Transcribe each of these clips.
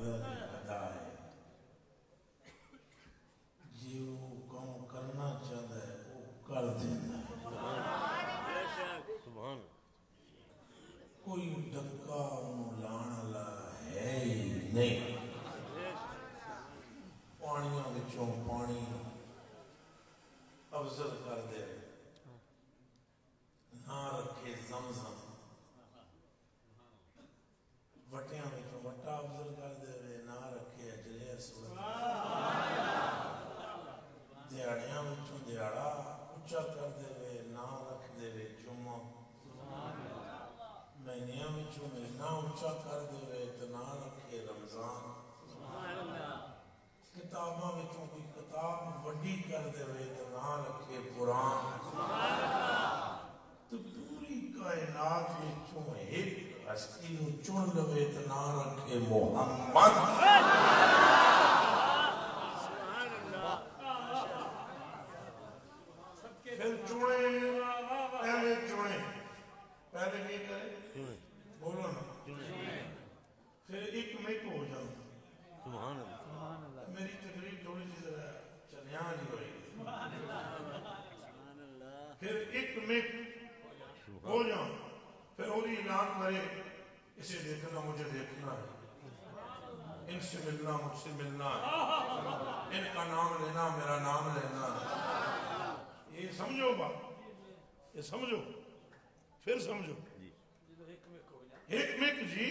بدل ادا ہے جی وہ کام کرنا چاہتا ہے وہ کر دینا سبحان کوئی ڈکا انہوں لانا لا ہے ہی نہیں پانیاں وچوں پانی افضل کر دے نہ رکھے زمزم وٹیاں وچوں وٹا افضل کر دے نہ رکھے اجلے اسود دیاڑیاں وچوں دیاڑا اچھا کر دے نہ رکھ دے جمعہ مہینیاں وچوں مہینہ اچھا کر دے تو نہ رکھے رمضان کتاباں وچوں کوئی کتاب وڈی کر دے تو نہ رکھے قرآن تو پوری کائنات وچوں ایک ہستی نو چن لوے تو نہ رکھے محمد پھر چنے پہلے چنے پہلے نہیں کرے بولو نا پھر ایک مٹ ہو جاؤں سبحان اللہ میری تقریر تھوڑی سی ذرا چلیاں جی ہوئی پھر ایک مٹ ہو جاؤں پھر وہی اعلان کرے اسے دیکھنا مجھے دیکھنا ہے ان سے ملنا مجھ سے ملنا ہے ان کا نام لینا میرا نام لینا ہے یہ سمجھو بات یہ سمجھو پھر سمجھو ایک مٹ جی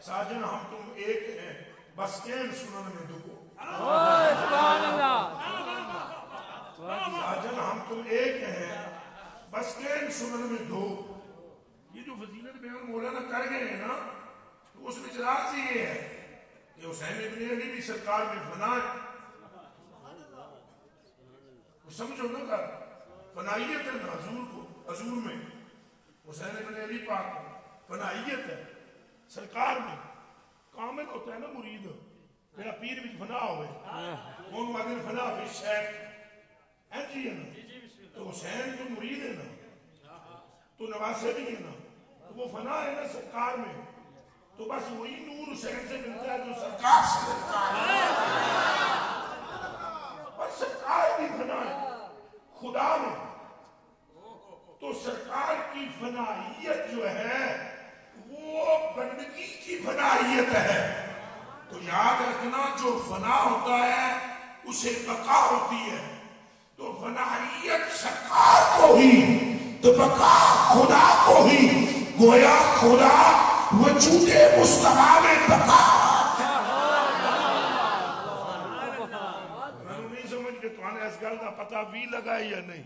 ساجن ہم تم ایک ہیں بس کین سنن میں دکھو سبحان اللہ ساجن ہم تم ایک ہیں بس کین سنن میں دو یہ جو فضیلت بیان مولانا کر گئے ہیں نا اس میں چراغ سے یہ ہے کہ حسین ابن علی بھی سرکار میں فنا ہے سمجھو نا کر فنائیت ہے نا حضور کو حضور میں حسین ابن علی پاک کو فنائیت ہے سرکار میں کامل ہوتا ہے نا مرید میرا پیر بھی فنا ہوئے کون مگر فنا بھی شیخ ایجی ہے نا تو حسین جو مرید ہے نا تو نواسے بھی ہے نا تو وہ فنا ہے نا سرکار میں تو بس وہی نور حسین سے ملتا ہے جو سرکار سے ملتا ہے اور سرکار بھی فنا ہے خدا میں تو سرکار کی فنائیت جو ہے وہ بندگی کی فنائیت ہے تو یاد رکھنا جو فنا ہوتا ہے اسے بقا ہوتی ہے تو فنائیت سرکار کو ہی تو بقا خدا کو ہی گویا خدا وجود مصطفیٰ میں بقا میں نہیں سمجھ کہ تمہارے اس گل کا پتہ بھی لگا یا نہیں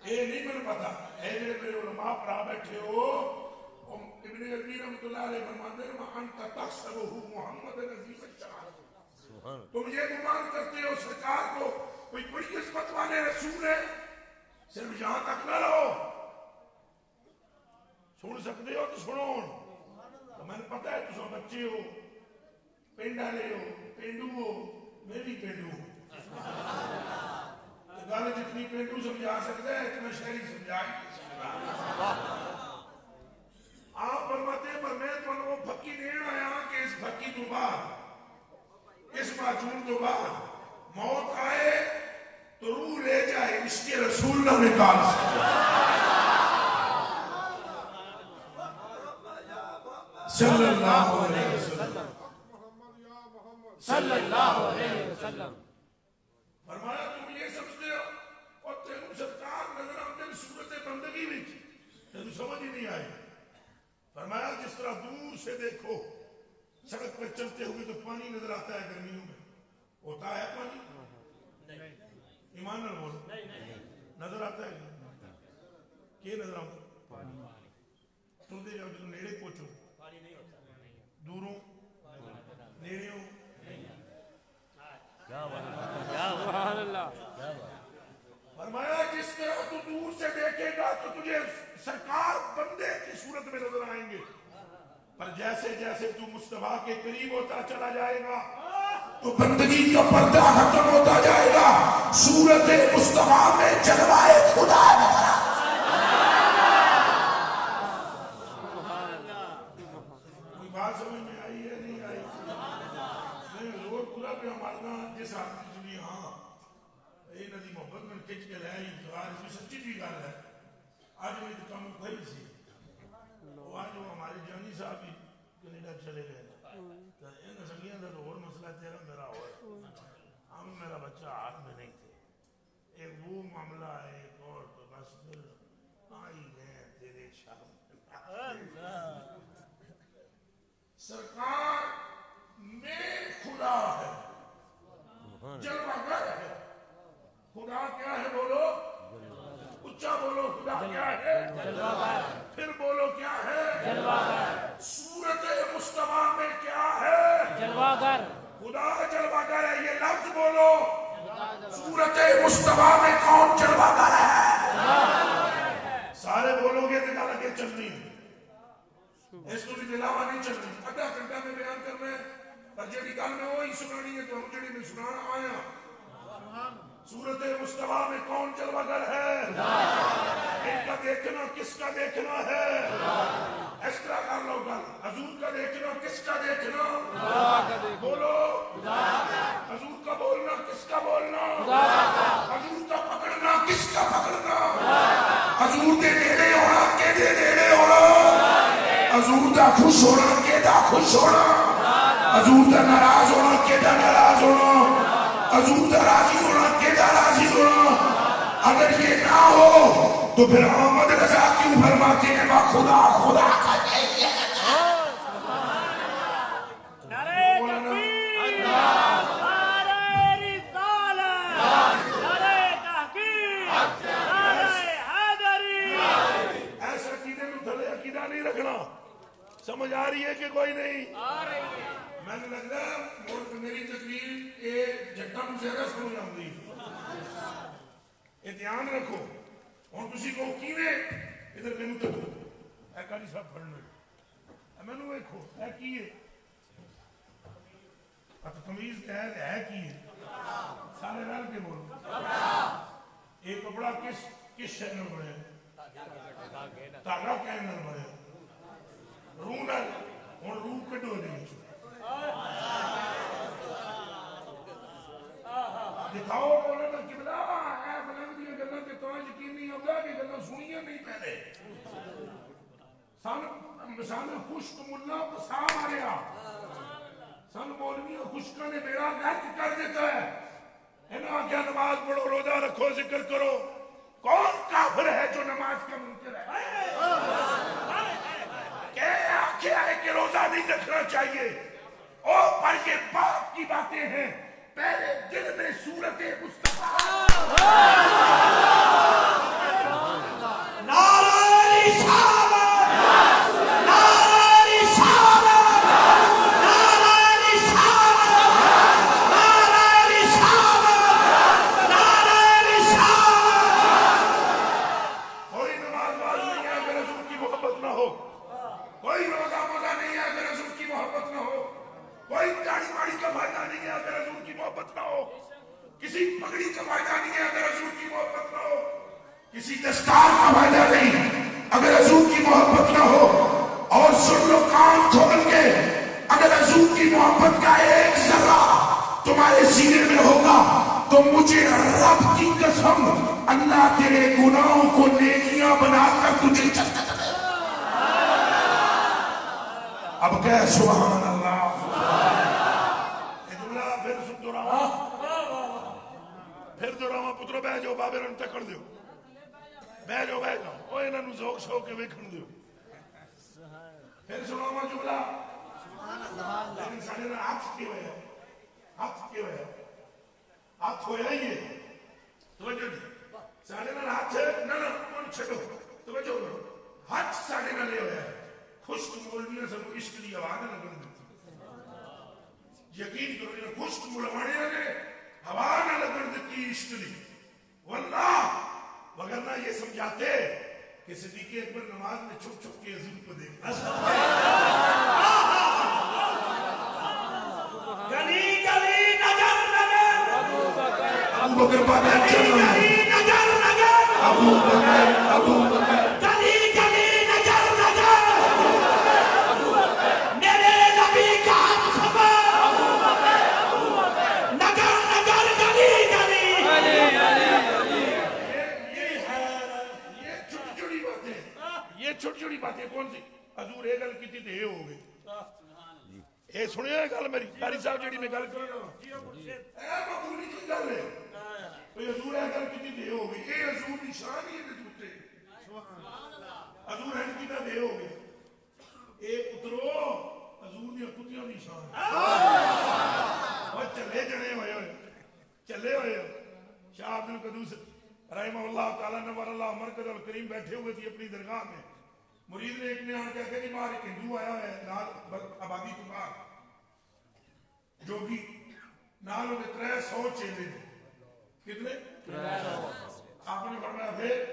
یہ نہیں مجھے پتا اے میرے علماء پڑھا بیٹھے ہو ابن عربی رحمۃ اللہ علیہ فرماتے ہیں وَأَنْتَ تَحْسَبُهُ مُحَمَّدًا عَزِيمَ الشَّعَرِ تم یہ گمان کرتے ہو سرکار کو کوئی بڑی عظمت والے رسول ہے صرف یہاں تک نہ رہو سن سکتے ہو تو سنو تو میں نے پتا ہے تو بچے ہو پنڈ والے ہو پینڈو ہو میں بھی پینڈو ہوں گل جتنی پینڈو سمجھا سکتا ہے اتنا شہری سمجھا آپ فرماتے ہیں پر میں تو وہ پھکی دین آیا کہ اس پھکی تو بعد اس معجون تو بعد موت آئے تو روح لے جائے اس کے رسول نہ نکال سکتے صلی اللہ علیہ وسلم صلی اللہ علیہ وسلم فرمایا تم یہ سمجھتے ہو اور تینوں سرکار نظر آمدن صورت بندگی بھی تینوں سمجھ ہی نہیں آئی فرمایا جس طرح دور سے دیکھو سڑک پر چلتے ہوئے تو پانی نظر آتا ہے گرمیوں میں ہوتا ہے پانی ایمان نہ بولو نظر آتا ہے کیا نظر آتا ہے تم دے جاؤ جو نیڑے پوچھو دوروں نیڑیوں سبحان اللہ فرمایا جس طرح تو دور سے دیکھے گا تو تجھے سرکار بندے کی صورت میں نظر آئیں گے پر جیسے جیسے تو مصطفیٰ کے قریب ہوتا چلا جائے گا تو بندگی کا پردہ ختم ہوتا جائے گا صورت مصطفیٰ میں جلوائے خدا نظر کوئی بات سمجھ سمجھ میں آئی ہے نہیں آئی؟ میں زور پورا پہ مارنا جس آدمی چلی ہاں یہ ندی محبت میں کھچ کے لے انتظار اس میں سچی بھی گل ہے. آج میں تو کم کھائی سی وہ آج وہ ہمارے جانی صاحب بھی کینیڈا چلے گئے تو ان سنگیاں کا تو اور مسئلہ تیرا میرا ہوا ہے. ہم میرا بچہ ہاتھ میں نہیں تھے. ایک وہ معاملہ ہے ایک اور تو بس پھر آئی گئے تیرے شام. سرکار میں خدا ہے جلوہ گر ہے. خدا کیا ہے بولو اچھا بولو خدا کیا ہے جلوہ گر. پھر بولو کیا ہے جلوہ گر. صورت مصطفیٰ میں کیا ہے جلوہ گر. خدا جلوہ گر ہے. یہ لفظ بولو صورت مصطفیٰ میں کون جلوہ گر ہے. سارے بولو گے تو لگے چلنی اس کو بھی دلاوا نہیں چلنی. آدھا گھنٹہ میں بیان کرنا ہے پر جڑی گل میں وہی سنانی ہے تو ہم جڑی میں سنانا آیا. صورت مصطفیٰ میں کون جلوہ گر ہے. ان کا دیکھنا کس کا دیکھنا ہے. اس طرح کر لو گل. حضور کا دیکھنا کس کا دیکھنا بولو. حضور کا بولنا کس کا بولنا. حضور کا پکڑنا کس کا پکڑنا. حضور دے نیڑے ہونا کے دے نیڑے ہونا. حضور دا خوش ہونا کے دا خوش ہونا. حضور دا ناراض ہونا کے دا ناراض ہونا. حضور دا راضی ہونا کے دا راضی ہونا. اگر یہ نہ ہو تو پھر احمد رضا کیوں فرماتے ہیں با خدا خدا کا نہیں ہے. نعرہ تکبیر، نعرہ رسالت، نعرہ تحقیق، نعرہ حیدری. ایسا عقیدے میں تھلے عقیدہ نہیں رکھنا. سمجھ آ رہی ہے کہ کوئی نہیں آ رہی ہے. میں نے لگ رہا میری تقریر یہ جٹا مجھے سمجھ آؤں. یہ دھیان رکھو. ہوں تھی کہو کیویں ادھر مینو تکو اے کاری صاحب پڑھنا مینو ویکھو اے کی ہے تمیز ہے کی ہے. سارے رل کے بولو. یہ کپڑا کس شے نال بنیا دھاگا کہنے نال بنیا روح نال. ہوں روح کڈو دکھاؤ بولو نا کہ بلا اے فلان دی گلاں تے تو یقین نہیں آਉਂدا کہ گلاں سنیاں نہیں پہلے. سن خشک ملا پسا ماریا. سن مولویاں خشکاں نے بیڑا غرق کر دیتا ہے. انہاں آخیا نماز پڑھو روزہ رکھو ذکر کرو. کون کافر ہے جو نماز کا منکر ہے. کہ آخیا ہے کہ روزہ نہیں رکھنا چاہیے. اور پر یہ باپ کی باتیں ہیں. پہلے دل میں صورت مصطفیٰ نعرہ رسالت نعرہ رسالت نعرہ رسالت نعرہ رسالت نعرہ رسالت. کوئی نماز باز نہیں ہے اگر حضور کی محبت نہ ہو. کوئی روزہ موزہ نہیں ہے اگر حضور کی محبت نہ ہو. کوئی داڑھی ماڑی کا فائدہ نہیں ہے اگر حضور کی محبت نہ ہو. کسی پگڑی کا فائدہ نہیں ہے اگر حضور کی محبت نہ ہو. کسی دستار کا فائدہ نہیں اگر حضور کی محبت نہ ہو. اور سن لو کان کھول کے اگر حضور کی محبت کا ایک ذرہ تمہارے سینے میں ہوگا تو مجھے رب کی قسم اللہ تیرے گناہوں کو نیکیاں بنا کر تجھے جنت دے. اب کہہ سبحان اللہ. پھر جو راما پترو بہ جاؤ بابے رن تکڑ دیو. بہ جاؤ او انہاں نوں ذوق شوق کے ویکھن دیو. پھر سناواں جملہ. لیکن ساڈے نال ہاتھ کی ہویا ہاتھ ہویا ہی ہے. توجہ ساڈے نال ہاتھ نہ کون چھڈو. توجہ کرو ہاتھ ساڈے نال ہویا ہے. خشک مولویاں سب عشق دی آواز لگن دیتی. یقین کرو یہ خشک ملوانے نے ہوا نہ لگن دیتی عشق دی. واللہ وگرنہ یہ سمجھاتے کہ صدیق اکبر نماز میں چھپ چھپ کے حضور کو دیکھنا. گلی گلی نگر نگر ابو بکر بابا گلی گلی نگر نگر ابو بکر گلی گلی نگر نگر میرے نبی یہ سنیا گل میری قاری صاحب جی میں گل کر رہا معمولی کی گل ہے حضور ہے گل کی دے ہو گئی یہ حضور کی شان ہی ہے جوتے حضور ہے کی دے ہو گئے اے پترو حضور دی کتیاں دی شان اور چلے جنے ہوئے چلے ہوئے شاہ عبد القدوس رحمہ اللہ تعالیٰ نور اللہ مرکز الکریم بیٹھے ہوئے تھی اپنی درگاہ میں مرید نے ایک نے آن کہا کہ باہر ایک ہندو آیا ہے نال آبادی تو باہر جوگی نال ہوئے 300 چیلے تھے کتنے 300 آپ نے فرمایا پھر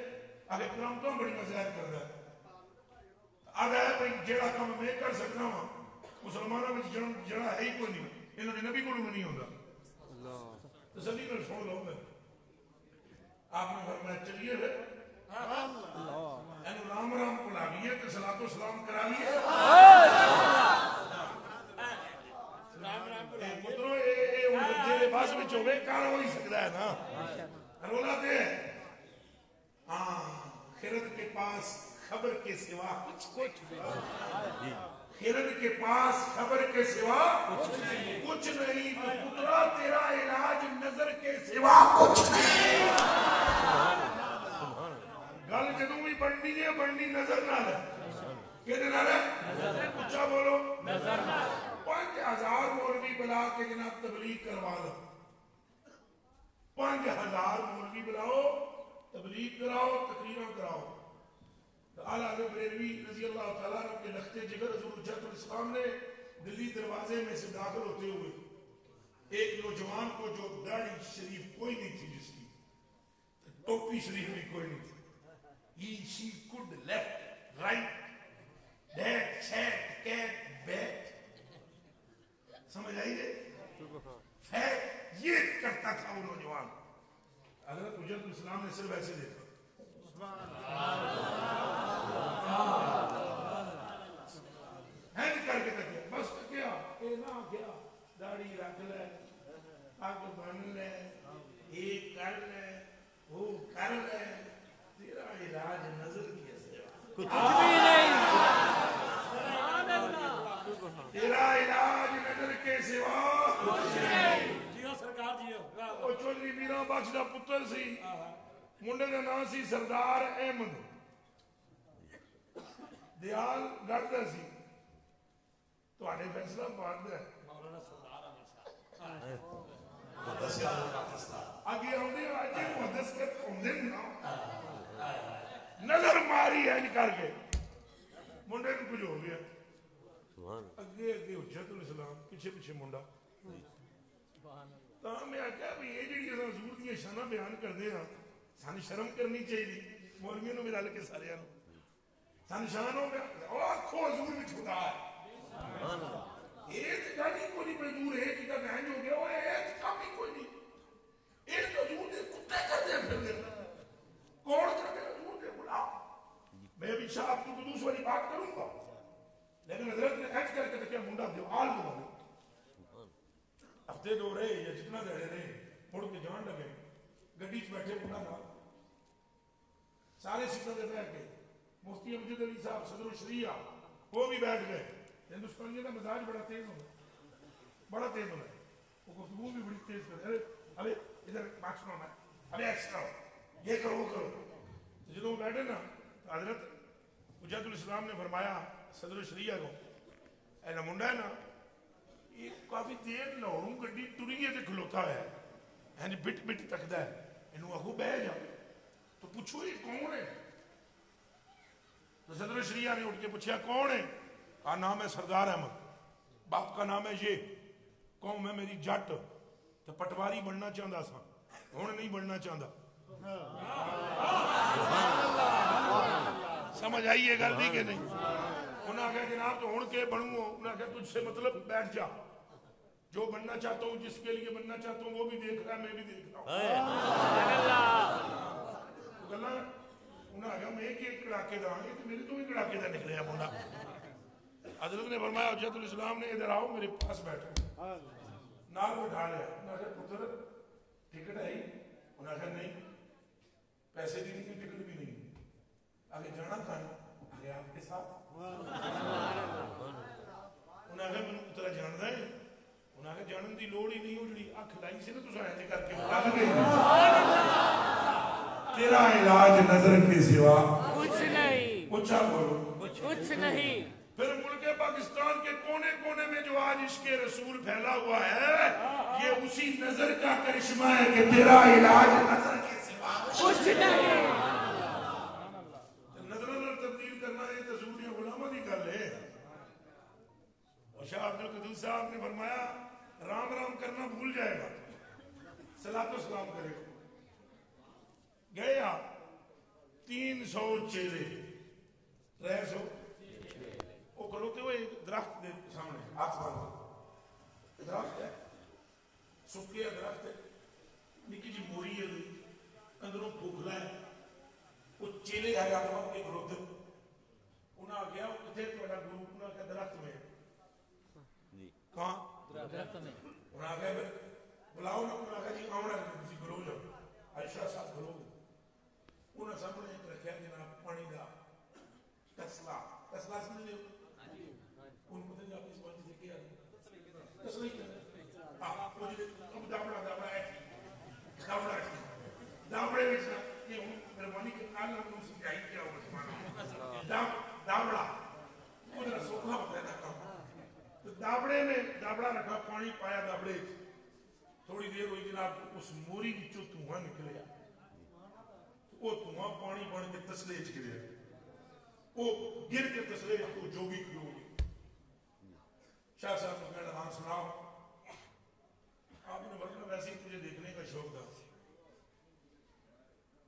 آگے کرم تو بڑی مزید کر رہا ہے آگا ہے بھئی جیڑا کام میں کر سکتا ہوں مسلمانوں میں جڑا ہے ہی کوئی نہیں انہوں نے نبی کو نہیں ہوگا تسلی کر سن لو میں آپ نے فرمایا چلیے پھر اینو رام رام کو لاغیے کہ صلاۃ و سلام کرا لیے مطلب جیرے باس میں چوبے کارا ہوئی سکتا ہے نا رولا دے خیرت کے پاس خبر کے سوا کچھ خیرت کے پاس خبر کے سوا کچھ نہیں تو پترا تیرا علاج نظر کے سوا کچھ نہیں گل جدوں بھی بڑھنی ہے بڑھنی نظر نہ لے کہنے نہ لے اچھا بولو 5000 مولوی بلا کے جناب تبلیغ کروا دو 5000 مولوی بلاؤ تبلیغ کراؤ تقریریں کراؤ اعلیٰ حضرت بریلوی رضی اللہ تعالیٰ عنہ کے لخت جگر حضور حجت الاسلام نے دلی دروازے میں سے داخل ہوتے ہوئے ایک نوجوان کو جو داڑھی شریف کوئی نہیں تھی جس کی ٹوپی شریف بھی کوئی نہیں تھی she could left right that chat cat bat سمجھ آئی دے فیٹ یہ کرتا تھا وہ نوجوان حضرت حجت الاسلام نے صرف ایسے دیکھا کر کے تکیا بس کیا اے نہ کیا داڑھی رکھ لے پگ بن لے یہ کر لے وہ کر لے تیرا علاج نظر کی سوا کچھ بھی نہیں تیرا علاج نظر کے سوا کچھ نہیں جیو سرکار جیو وہ چودھری میرا بخش دا پتر سی منڈے کا نام سی سردار احمد دیال گڑتا سی تو آنے فیصلہ پاند ہے آگے ہوندے آجے محدث کے ہوندے نا نظر ماری ہے نکار کے منڈے کو کچھ ہو گیا اگے اگے حجت الاسلام پیچھے پیچھے منڈا تو میں آکھیا بھی یہ جڑی حضور دی شانہ بیان کر دے ہاں سان شرم کرنی چاہیے مولویوں نے ملا کے سارے سان شانوں میں آنکھوں حضور بھی چھوٹا ہے ایک گاڑی کو نہیں کوئی دور ہے کہ بہن ہو گیا وہ ایک کام ہی کوئی نہیں ایک تو حضور دے کتے کر دے پھر دے کون کر دے حضور دے بلا میں ابھی شاہ عبد القدوس والی بات کروں گا لیکن حضرت نے ایچ کر کے کیا منڈا دیو آل دو ہفتے دو رہے یا جتنا دے رہے مڑ کے جان لگے گڈی چ بیٹھے منڈا تھا سارے سکھوں دے بیٹھ کے مفتی امجد علی صاحب صدر الشریعہ وہ بھی بیٹھ گئے ہندوستانیوں کا مزاج بڑا تیز ہوگا بڑا تیز ہوگا وہ گفتگو بھی بڑی تیز کرے ابھی ادھر بات سنو میں ابھی ایسا کرو یہ کرو وہ کرو جدوں بیٹھے نا حضرت حجت الاسلام نے فرمایا صدر الشریعہ کو اے نا منڈا ہے نا یہ کافی دیر لاہوروں گڈی ٹریے تے کھلوتا ہے یعنی بٹ بٹ تکدا ہے انہوں آخو بہ جا تو پوچھو یہ کون ہے تو صدر الشریعہ نے اٹھ کے پوچھا کون ہے کہا نام ہے سردار احمد باپ کا نام ہے یہ قوم ہے میری جٹ تو پٹواری بننا چاہتا سا ہوں نہیں بننا چاہتا سمجھ آئیے گل نہیں کہ نہیں انہوں نے کہا جناب تو ہوں کے بنوں انہوں نے کہا تجھ سے مطلب بیٹھ جا جو بننا چاہتا ہوں جس کے لیے بننا چاہتا ہوں وہ بھی دیکھ رہا ہے میں بھی دیکھ رہا ہوں گلا انہوں نے کہا میں ایک کڑاکے دا آگے تو میرے تو ہی کڑاکے دا نکلے ہیں منڈا حضرت نے فرمایا حجت الاسلام نے ادھر آؤ میرے پاس بیٹھو نال بٹھا لیا انہوں نے کہا پتر ٹکٹ ہے ہی انہوں نے کہا نہیں پیسے دی نہیں ٹکٹ بھی نہیں آگے جانا کھانا آگے آپ کے ساتھ انہوں نے کہا میں نے اترا جانا دی لوڑ ہی نہیں ہو جڑی اکھ لائی سے نا تو سائے کر کے لگ گئی تیرا علاج نظر کے سوا کچھ نہیں، اونچا بولو کچھ نہیں. پھر ملک پاکستان کے کونے کونے میں جو آج عشق رسول پھیلا ہوا ہے یہ اسی نظر کا کرشمہ ہے کہ تیرا علاج نظر کے سوا کچھ نہیں. نظروں میں تبدیل کرنا یہ تو ضروری غلامہ کی گل ہے. اور شاہ عبد القدوس صاحب نے فرمایا رام رام کرنا بھول جائے گا صلاۃ و سلام کرے گا. گئے آپ 300 چیلے رہ سو وہ کھلوتے ہوئے درخت دے سامنے ہاتھ باندھ درخت ہے سکے درخت ہے نکی جی موری ہے اندروں بھوکلا ہے وہ چیلے آئے ہاتھ باندھ کے کھلوتے انہاں گیا وہ کتھے تھوڑا گروہ انہاں کا درخت میں کہاں درخت میں انہاں گیا بلاؤ نا انہاں کہا جی آمنا ہے کسی کھلو جاؤ عائشہ صاحب کھلو گے انہاں سامنے ایک رکھیا جناب پانی دا تسلا تسلا سمجھ لے ان کو تجھے اپنی سمجھ سے کیا تسلا ہی کیا اب دابڑا ہے دابڑے میں یہ مہربانی کے کال ہم نے سمجھائی کیا ہوگا سمانا دابڑا وہ ذرا سوکھا ہوتا ہے نا کام تو دابڑے میں دابڑا رکھا پانی پایا دابڑے تھوڑی دیر ہوئی جناب اس موری کی جو دھواں نکلے وہ دھواں پانی بن کے تسلے چکلے وہ گر کے تسلے کو جوگی کھلو گی. شاہ صاحب کو کہنا ہاں سناؤ آپ نے بڑھنا ویسے ہی تجھے دیکھنے کا شوق تھا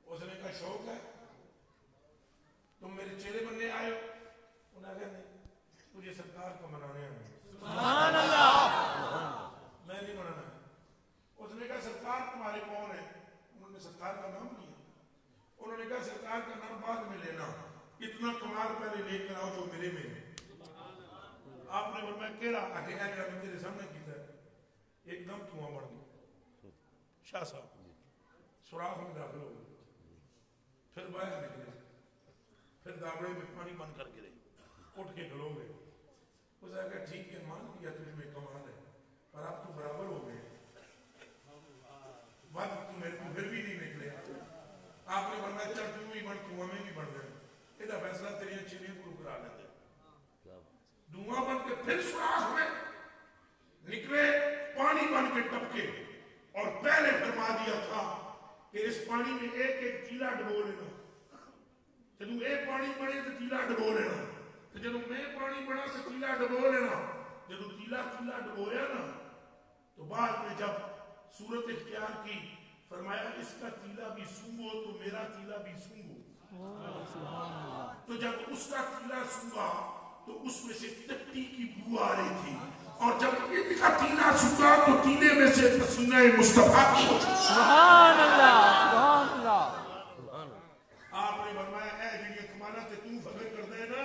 اس نے کہا شوق ہے تم میرے چہرے بننے آئے ہو انہوں نے کہا نہیں تجھے سرکار کو منانے آئے سبحان اللہ میں نہیں منانا اس نے کہا سرکار تمہارے کون ہے انہوں نے سرکار کا نام لیا انہوں نے کہا سرکار کا نام بعد میں لینا اتنا کمال پہلے لے کر آؤ جو میرے میں آپ نے فرمایا کیڑا آگے ہے کہ میں تیرے سامنے کیتا ہے ایک دم دھواں بڑھ گیا. شاہ صاحب سوراخ میں داخل ہو گئے پھر باہر نکلے پھر دابڑے میں پانی بند کر گرے اٹھ کے کھلو گئے. اس نے کہا ٹھیک ہے مان لیا تجھ میں کمال ہے پر آپ تو برابر ہو گئے بات تو میرے کو پھر بھی نہیں نکلے. آپ نے فرمایا چل تو ہی بن دھواں میں بھی بڑھ گئے یہ فیصلہ تیری چیلیں کو کرا لیتے دھواں بن کے پھر سوراخ میں نکلے پانی بن کے ٹپکے اور پہلے فرما دیا تھا کہ اس پانی میں ایک ایک تیلا ڈبو لینا جب ایک پانی بنے تو تیلا ڈبو لینا تو جب میں پانی بنا تو تیلا ڈبو لینا جب تیلا ڈبویا نا تو بعد میں جب صورت اختیار کی فرمایا اس کا تیلا بھی سونگو تو میرا تیلا بھی سونگو. تو جب اس کا تیلا سونگا تو اس میں سے ٹٹی کی بو آ رہی تھی اور جب ان کا تیلا سونگا تو تیلے میں سے پسینہ مصطفیٰ کی سبحان اللہ سبحان اللہ. آپ نے فرمایا اے جڑی کمالا تے تو فخر کر دے نا اے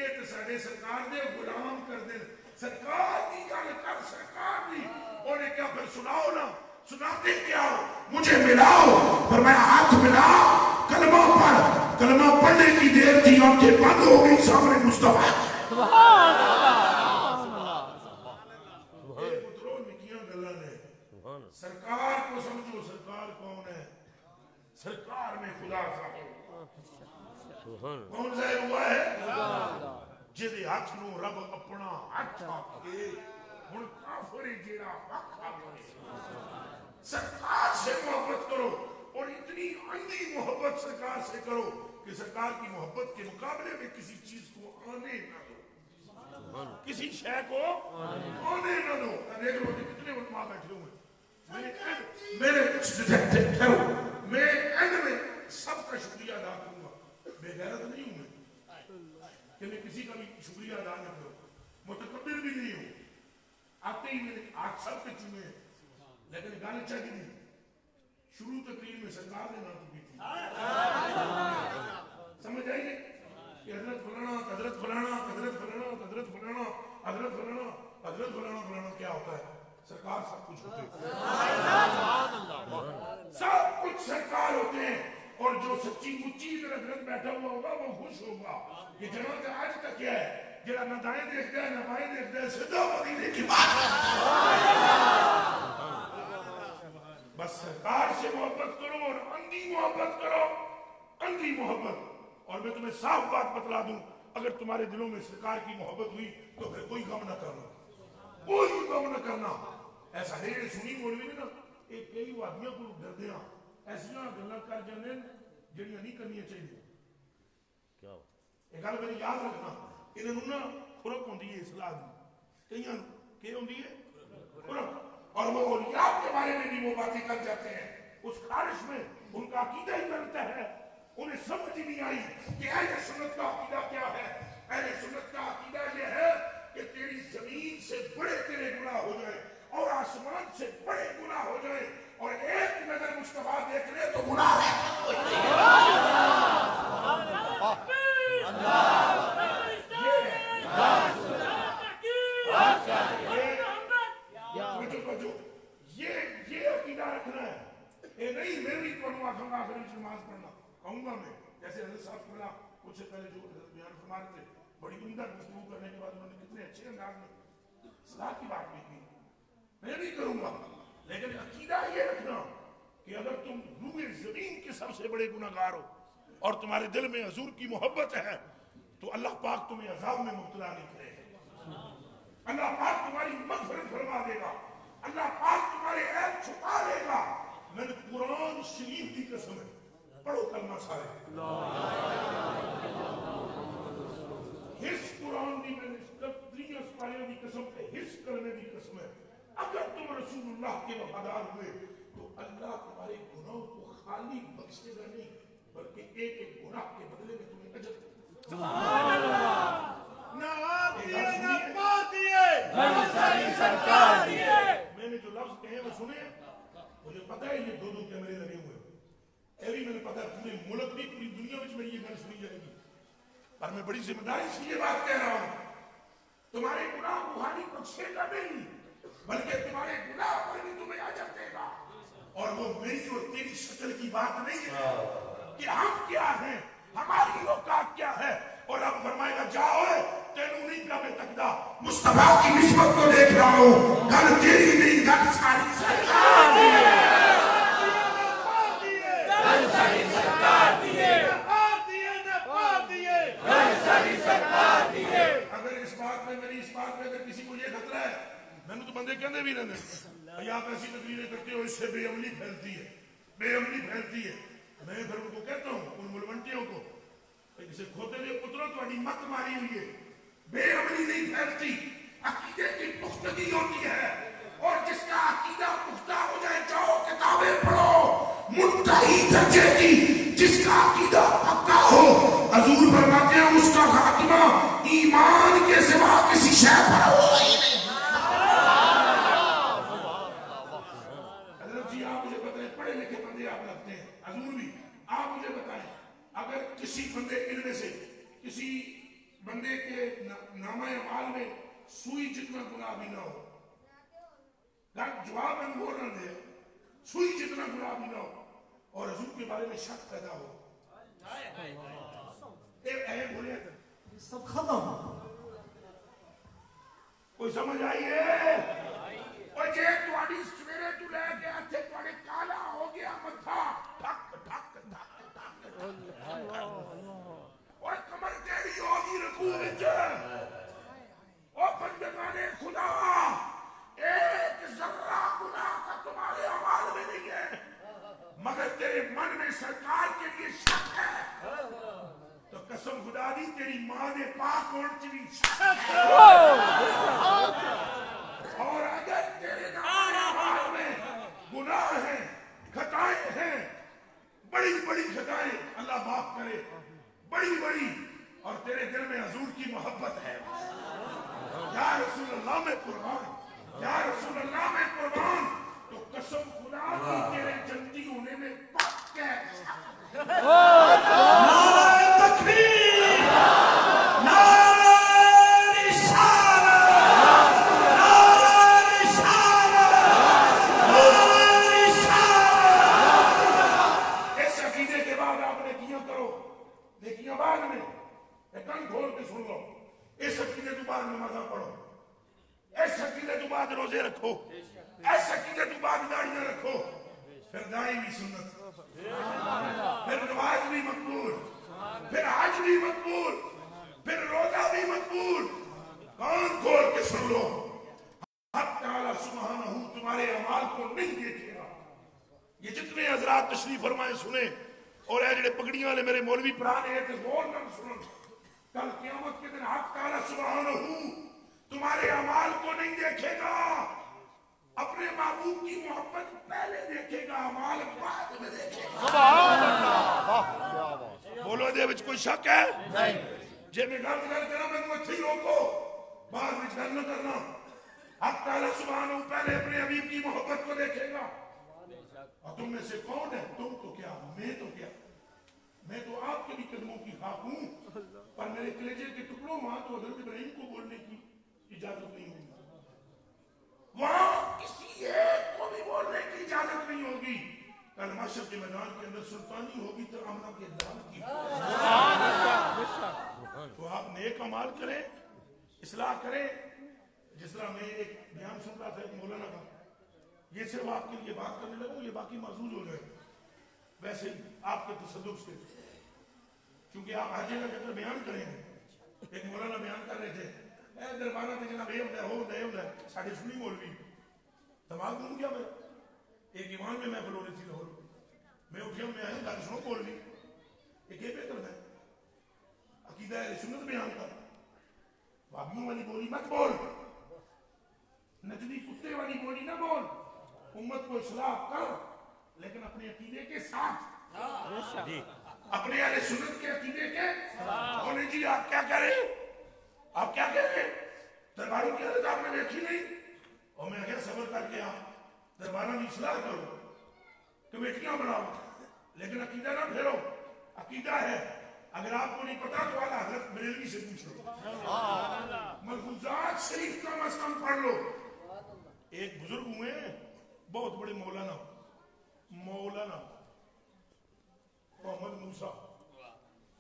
تے ساڈے سرکار دے غلام کر دے سرکار دی گل کر سرکار دی اور کیا پھر سناؤ نا سناتے کیا ہو مجھے ملاؤ فرمایا ہاتھ ملا کلمہ پڑھ کلمہ پڑھنے کی دیر تھی آنکھیں بند ہو گئی سامنے مصطفیٰ سبحان اللہ. پتروں نکیاں گلہ نے سرکار کو سمجھو سرکار کون ہے سرکار میں خدا صاحب کون ظاہر ہوا ہے جدے ہاتھ نو رب اپنا ہاتھ آکے ہن کافر جیڑا حق آکے سرکار سے محبت کرو اور اتنی اندھی محبت سرکار سے کرو کہ سرکار کی محبت کے مقابلے میں کسی چیز کو آنے نہ دو کسی شے کو آنے نہ دو. دیکھ لو کتنے علماء بیٹھے ہوئے میں اینڈ میں سب کا شکریہ ادا کروں گا بے غیرت نہیں ہوں میں کہ میں کسی کا بھی شکریہ ادا نہ کروں متکبر بھی نہیں ہوں آتے ہی میں آج سب کے چنے ہیں لیکن گانے چاہیے نہیں شروع تقریر میں سرکار نے نام کی تھی سمجھ آئیے کہ حضرت فلانا حضرت فلانا حضرت فلانا حضرت فلانا حضرت فلانا حضرت فلانا فلانا کیا ہوتا ہے سرکار سب کچھ ہوتے ہیں سب کچھ سرکار ہوتے ہیں اور جو سچی مچی حضرت بیٹھا ہوا ہوگا وہ خوش ہوگا کہ جناب آج کا کیا ہے جڑا نہ دائیں دیکھتا ہے نہ بائیں دیکھتا ہے سیدھا مدینے کی بات صاف بات بتلا دوں، اگر تمہارے دلوں میں سرکار کی محبت ہوئی تو پھر کوئی غم نہ کرنا، کوئی غم نہ کرنا۔ ایسا نہیں ہے سنی مولوی نے نا ایک کئی وادیاں کو ڈردے ہاں ایسیاں گلاں کر جاندے جڑیاں نہیں کرنی چاہیے۔ کیا یہ گل میری یاد رکھنا، انہوں نا خرک ہوندی ہے اصلاح دی، کئیاں کہ ہوندی ہے خرک، اور وہ اولیاء کے بارے میں بھی وہ باتیں کر جاتے ہیں، اس خارش میں ان کا عقیدہ ہی بنتا ہے، انہیں سمجھ ہی نہیں آئی کہ اہل سنت کا عقیدہ کیا ہے۔ اہل سنت کا عقیدہ یہ ہے کہ تیری زمین سے بڑے تیرے گناہ ہو جائیں اور آسمان سے بڑے گناہ ہو جائیں اور ایک نظر مصطفیٰ دیکھ لے تو گناہ ہے۔ یہ عقیدہ رکھنا ہے، یہ نہیں میں بھی پڑھوں آخر میں آخری نماز پڑھنا کہوں گا میں، جیسے حضرت صاحب پڑھا کچھ پہلے جو بیان فرما رہے تھے، بڑی عمدہ گفتگو کرنے کے بعد انہوں نے کتنے اچھے انداز میں صلاح کی بات بھی کی، میں نہیں کروں گا، لیکن عقیدہ یہ رکھنا کہ اگر تم روئے زمین کے سب سے بڑے گناہگار ہو اور تمہارے دل میں حضور کی محبت ہے تو اللہ پاک تمہیں عذاب میں مبتلا نہیں کرے گا، اللہ پاک تمہاری مغفرت فرما دے گا، اللہ پاک تمہارے عیب چھپا لے گا۔ میں نے قرآن شریف کی قسم ہے، پڑھو کلمہ سارے، حس قرآن دی میں نے تریس پاریوں کی قسم ہے، حس کلمے کی قسم ہے، اگر تم رسول اللہ کے وفادار ہوئے تو اللہ تمہارے گناہوں کو خالی بخشے گا نہیں بلکہ ایک ایک گناہ کے بدلے میں تمہیں اجر دے گا۔ سبحان اللہ، میں نے جو لفظ کہے وہ سنے، مجھے پتا ہے یہ دو دو کیمرے لگے ہوئے، یہ بھی میں نے پتا ہے پورے ملک نہیں پوری دنیا میں میری یہ گل سنی جائے گی، پر میں بڑی ذمہ داری سے یہ بات کہہ رہا ہوں، تمہارے گناہ کو خالی بخشے گا نہیں بلکہ تمہارے گناہ پر بھی تمہیں اجر دے گا۔ اور وہ میری اور تیری شکل کی بات نہیں ہے کہ ہم کیا ہیں، ہماری اوقات کیا ہے، اور اب فرمائے گا جاؤ تینوں نہیں پہ تکدا، مصطفیٰ کی نسبت کو دیکھ رہا ہوں، گل تیری نہیں گل ساری سرکار دی ہے، گل ساری سرکار دی ہے، گل ساری سرکار دی ہے۔ اگر اس بات میں میری اس بات میں اگر کسی کو یہ خطرہ ہے، میں نے تو بندے کہنے بھی رہنے آپ ایسی تقریریں کرتے ہو اس سے بے عملی پھیلتی ہے، بے عملی پھیلتی ہے، میں پھر ان کو کہتا ہوں ان ملوانٹیوں کو جسے کھوتے ہوئے پتروں تمہاری مت ماری ہوئی ہے، بے عملی نہیں پھیلتی، عقیدے کی پختگی ہوتی ہے، اور جس کا عقیدہ پختہ ہو جائے جاؤ کتابیں پڑھو منتہی درجے کی، جس کا عقیدہ پکا ہو حضور فرماتے ہیں اس کا خاتمہ ایمان کے سوا کسی شے پر ہو ہی نہیں۔ حضرت جی آپ مجھے بتائیں، پڑھے لکھے بندے آپ لگتے ہیں، حضور بھی آپ مجھے بتائیں اگر کسی بندے ان میں سے کسی بندے کے نامہ اعمال میں سوئی جتنا گناہ بھی نہ ہو، جواب میں بول رہا دے سوئی جتنا گناہ بھی نہ ہو اور حضور کے بارے میں شک پیدا ہو، اے بولے سب ختم، کوئی سمجھ آئیے؟ اور جے تواڈی سویرے تو لے کے ہتھے تواڈے کالا ہو گیا متھا ٹھک ٹھک ٹھک ٹھک اور کمر تیری ہوگی رکوع وچ، او بندگان خدا ایک ذرہ گناہ کا تمہارے اعمال میں نہیں ہے مگر تیرے من میں سرکار کے لیے شک ہے، تو قسم خدا دی تیری ماں نے پاک ہونے چ بھی شک ہے، اور اگر تیرے نام میں گناہ ہیں، خطائیں ہیں، بڑی بڑی خطائیں اللہ معاف کرے، بڑی بڑی، اور تیرے دل میں حضور کی محبت ہے، یا رسول اللہ میں قربان، یا رسول اللہ میں قربان، تو قسم خدا کی تیرے جنتی ہونے میں پک ہے۔ نعرہ تکبیر، نعرہ رسالت، نعرہ رسالت، نعرہ رسالت۔ اس عقیدے کے بعد آپ نے کیا کرو، نیکیاں بعد میں، کان کھول کے سن لو، اس عقیدے تو بعد نمازاں پڑھو، اس عقیدے تو بعد روزے رکھو، اس عقیدے تو بعد داڑیاں رکھو، پھر داڑھی بھی سنت، پھر نماز بھی مقبول، پھر حج بھی مقبول، پھر روزہ بھی مقبول. کان کھول کے سن لو، حق تعالیٰ سبحانہ تمہارے اعمال کو نہیں دیکھے گا. یہ جتنے حضرات تشریف فرمائے سنیں، اور اے جڑے پگڑیاں والے میرے مولوی پرانے ہیں کہ غور نہ سنو. کل قیامت کے دن حق تعالیٰ سبحانہ تمہارے اعمال کو نہیں دیکھے گا. اپنے محبوب کی محبت پہلے دیکھے گا، اعمال بعد میں دیکھے گا. سبحان اللہ. بولو دے وچ کوئی شک ہے؟ نہیں. جے میں گل کرنا میں کو اچھی روکو، بعد وچ گل نہ کرنا. حق تعالیٰ سبحانہ پہلے اپنے حبیب کی محبت کو دیکھے گا. اور تم میں سے کون ہے؟ تم تو کیا، میں تو کیا، میں تو آپ کے بھی قدموں کی خاک ہوں، پر میرے کلیجے کے ٹکڑوں وہاں تو حضرت ابراہیم کو بولنے کی اجازت نہیں ہوگی، وہاں کسی ایک کو بھی بولنے کی اجازت نہیں ہوگی. کل محشر کے میدان کے اندر سلطانی ہوگی تو امنا کے لال کی. تو آپ نیک اعمال کریں، اصلاح کریں. جس طرح میں ایک بیان سن رہا تھا ایک مولانا کا، یہ صرف آپ کے لیے بات کرنے لگوں، یہ باقی محظوظ ہو جائے. ویسے ہی آپ کے تصدق سے، کیونکہ آپ ہر جگہ کے اندر بیان کریں گے. ایک مولانا بیان کر رہے تھے، اے دربارہ میں جناب یہ ہوتا ہے ساڑھے سنی مولوی دماغ گھوم گیا. میں ایک ایمان میں محفل ہو رہی تھی لاہور میں اٹھیا، میں آیا گل سنو مولوی ایک یہ بہتر ہے عقیدہ اہل سنت بیان کر، بھابیوں والی بولی مت بول، نجدی کتے والی بولی نہ بول. امت کو اصلاح کر لیکن اپنے عقیدے کے ساتھ، اپنے اہل سنت کے عقیدے کے. اور جی آپ کیا کہہ رہے ہیں، آپ کیا کہہ رہے ہیں، درباروں کی حالت آپ نے دیکھی نہیں. اور میں کیا صبر کر کے آپ درباروں کی اصلاح کرو، کمیٹیاں بناؤ، لیکن عقیدہ نہ پھیرو. عقیدہ ہے، اگر آپ کو نہیں پتا تو اعلیٰ حضرت بریلوی سے پوچھ لو، ملفوظات شریف کم از کم پڑھ لو. ایک بزرگ ہوئے ہیں بہت بڑے مولانا محمد موسیٰ،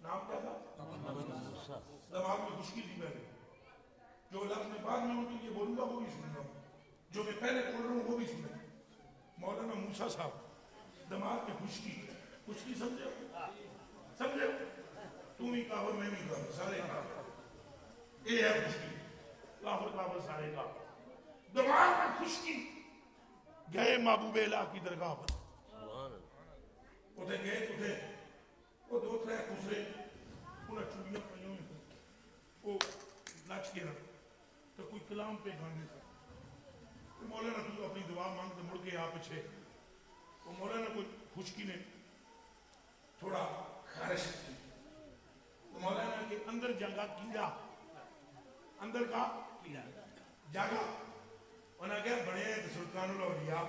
نام کیا تھا؟ دماغ میں خشکی تھی. میں نے جو لفظ میں بعد میں ان کے لیے بولوں گا وہ بھی سنوں گا، جو میں پہلے بول رہا ہوں وہ بھی سنیں. مولانا موسیٰ صاحب، دماغ میں خشکی سمجھے تم بھی کافر میں بھی کافر، سارے کافر. یہ ہے خشکی، کافر سارے کافر. دماغ میں خشکی. گئے محبوب الہ کی درگاہ پر، اتنے گئے تھے وہ دو ترے خسرے انہیں چوڑیاں پڑی ہوئی وہ لچ کے رکھ تو کوئی کلام پہ گانے تھا. مولانا تو اپنی دعا مانگ تو مڑ کے آپ پیچھے. وہ مولانا کوئی خشکی نے تھوڑا خارش کی، تو مولانا کے اندر جگہ کیڑا، اندر کا جگہ. انہاں کہا بڑے ہیں سلطان الاولیاء،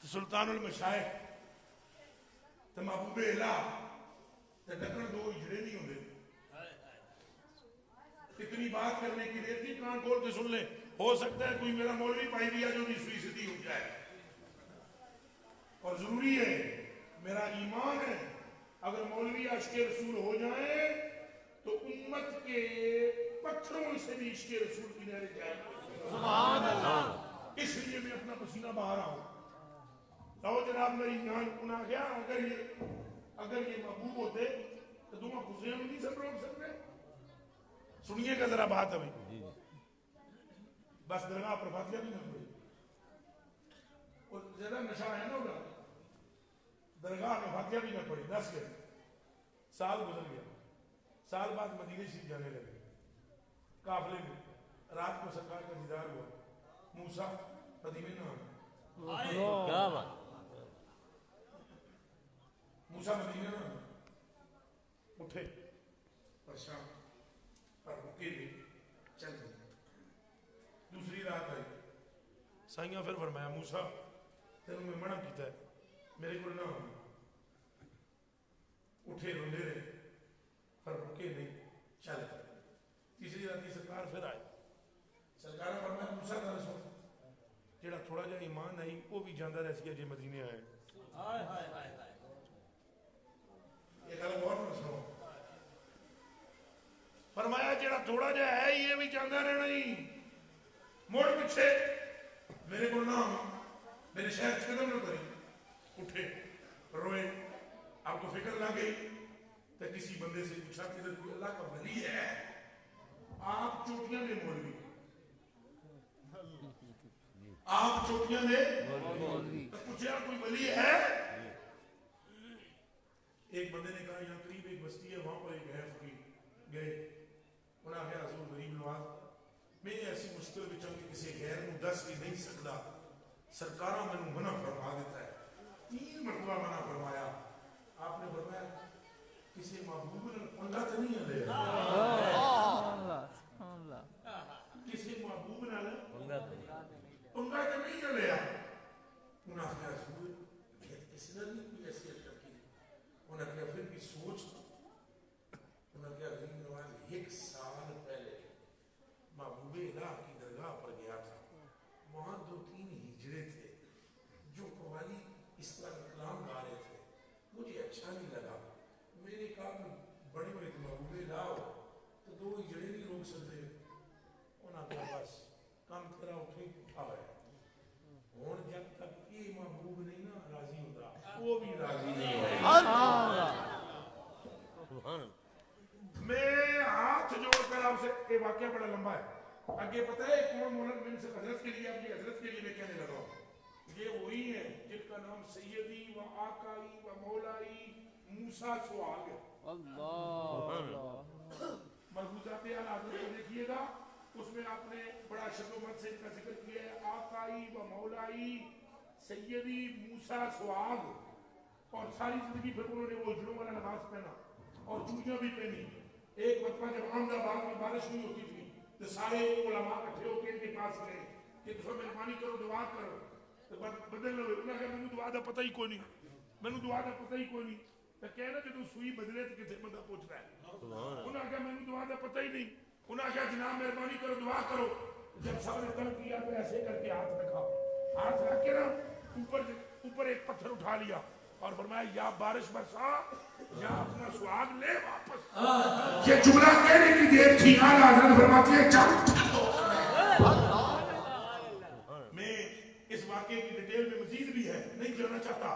سلطان المشائخ، تو محبوب الہ، تو ڈکن دو اجڑے نہیں ہوتے. اتنی بات کرنے کی دیر تھی، کان کھول کے سن لیں. ہو سکتا ہے کوئی میرا مولوی پائی دیا جو بھی سوئی سدھی ہو جائے، اور ضروری ہے، میرا ایمان ہے اگر مولوی عشق رسول ہو جائیں تو امت کے پتھروں سے بھی عشق رسول کی نہریں جائیں. سبحان اللہ. اس لیے میں اپنا پسینہ بہا رہا ہوں. تو جناب میری جان کنا گیا، اگر یہ محبوب ہوتے تو تمہیں خسریاں میں نہیں سب روک سکتے. سنیے گا ذرا بات ابھی، بس درگاہ پر فاتحہ بھی نہ پڑی. اور زیادہ نشہ ہے نا ہوگا، درگاہ میں فاتحہ بھی نہ پڑی. 10 گئے، سال گزر گیا. سال بعد مدینے شریف جانے لگے قافلے میں. رات کو سرکار کا دیدار ہوا. موسیٰ مدینے نہ آیا، کیا بات، موسیٰ مدینے نہ آیا. اٹھے پریشان پر رکے بھی چل گئے. دوسری رات آئی، سائیاں پھر فرمایا موسیٰ تینوں میں منع کیتا ہے، میرے کو نہ آنا. اٹھے روندے رہے پر رکے نہیں، چل گئے. تیسری رات سرکار پھر آئے. سرکار نے فرمایا موسیٰ کا رسول جڑا تھوڑا جا ایمان آئی وہ بھی جاندہ رہ سکیا جے مدینے آئے. یہ گل غور نہ سنو. فرمایا جڑا تھوڑا جا ہے یہ بھی جاندہ رہنا ہی. موڑ پیچھے میرے کو نہ میرے شہر قدم نہ کری. اٹھے روئے، آپ کو فکر لگ گئی تو کسی بندے سے پوچھا کہ ادھر کوئی اللہ کا ولی ہے؟ آپ چوٹیاں لے مولوی، آپ چوٹیاں لے تو پوچھا کوئی ولی ہے؟ ایک بندے نے کہا یہاں قریب ایک بستی ہے، وہاں پر ایک ہے فقیر، گئے انہاں کہا حضور غریب نواز میں ایسی مشکل بچوں کہ کسی غیر نو دس کی نہیں سکتا، سرکارہ میں منع فرما دیتا ہے، 3 مرتبہ منع فرمایا، آپ نے فرمایا کسی محبوب نے پنگا تو نہیں لے کسی محبوب نے پنگا تو نہیں لیا، انہاں کہا حضور کسی نے نہیں کوئی حیثیت رکھی، انہاں کہا پھر بھی سوچ، انہاں کہا غریب نواز 1 سال پہلے محبوب الہ کی درگاہ پر گیا تھا، وہاں 2-3 ہجرے تھے جو قوالی اس طرح کلام گا رہے تھے، مجھے اچھا نہیں لگا، میں نے کہا بڑے بڑے محبوب الہ ہو تو 2 ہجرے نہیں روک سکتے، انہاں کہا بس کام تیرا اٹھے اٹھا ہے، اور جب تک یہ محبوب نہیں نا راضی ہوتا وہ بھی راضی نہیں ہوتا۔ میں ہاتھ جوڑ کر آپ سے یہ واقعہ بڑا لمبا ہے، آگے پتہ ہے کون مولد میں سے حضرت کے لیے آپ کی حضرت کے لیے میں کہنے لگا ہوں، یہ وہی ہے جن کا نام سیدی و آقائی و مولائی موسیٰ سواگ ہے۔ مربوطات حضرت کو دیکھیے گا، اس میں آپ نے بڑا شکل و مت سے ان کا ذکر کیا ہے، آقائی و مولائی سیدی موسیٰ سواگ، اور ساری زندگی پھر انہوں نے وہ اجڑوں والا لباس پہنا اور چوڑیاں بھی پہنی۔ ایک مرتبہ جب احمد آباد میں بارش نہیں ہوتی تھی تو سارے علماء اکٹھے ہو کے ان کے پاس گئے کہ تم مہربانی کرو دعا کرو، تو بدل لو، انہوں نے کہا مینوں دعا دا پتہ ہی کوئی نہیں، مینوں دعا دا پتہ ہی کوئی نہیں، تو کہنا کہ تو سوئی بدلے تو کتنے بندہ پوچھتا ہے، انہوں نے کہا مینوں دعا دا پتہ ہی نہیں، انہوں نے کہا جناب مہربانی کرو دعا کرو، جب سب نے طلب کیا تو ایسے کر کے ہاتھ رکھا، ہاتھ رکھ کے نا اوپر ایک پتھر اٹھا لیا اور فرمایا یا بارش برسا یا اپنا سہاگ لے واپس۔ یہ جملہ کہنے کی دیر تھی، اعلیٰ حضرت فرماتی ہے میں اس واقعے کی ڈیٹیل میں مزید بھی ہے نہیں جانا چاہتا،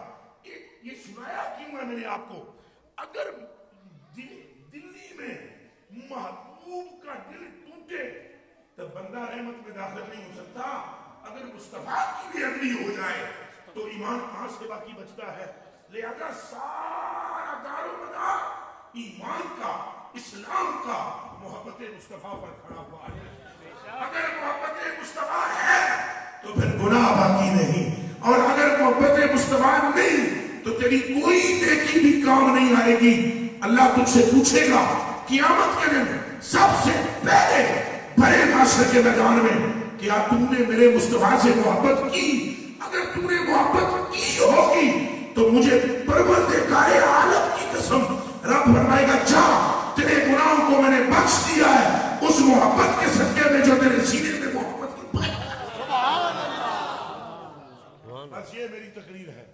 یہ سنایا کیوں ہے میں نے آپ کو؟ اگر دلی میں محبوب کا دل ٹوٹے تو بندہ رحمت میں داخل نہیں ہو سکتا، اگر مصطفیٰ کی بے ادبی ہو جائے تو ایمان کہاں سے باقی بچتا ہے؟ لہذا سارا دار و مدار ایمان کا، اسلام کا محبت مصطفیٰ پر کھڑا ہوا ہے۔ اگر محبت مصطفیٰ ہے تو پھر گناہ باقی نہیں، اور اگر محبت مصطفیٰ نہیں تو تیری کوئی نیکی بھی کام نہیں آئے گی۔ اللہ تجھ سے پوچھے گا قیامت کے دن سب سے پہلے بڑے معاشرے کے میدان میں، کیا تم نے میرے مصطفیٰ سے محبت کی؟ اگر تم نے محبت کی ہوگی تو مجھے پروردگار عالم کی قسم رب فرمائے گا جا تیرے گناہوں کو میں نے بخش دیا ہے اس محبت کے صدقے میں جو تیرے سینے میں محبت کی پائے۔ بس یہ میری تقریر ہے،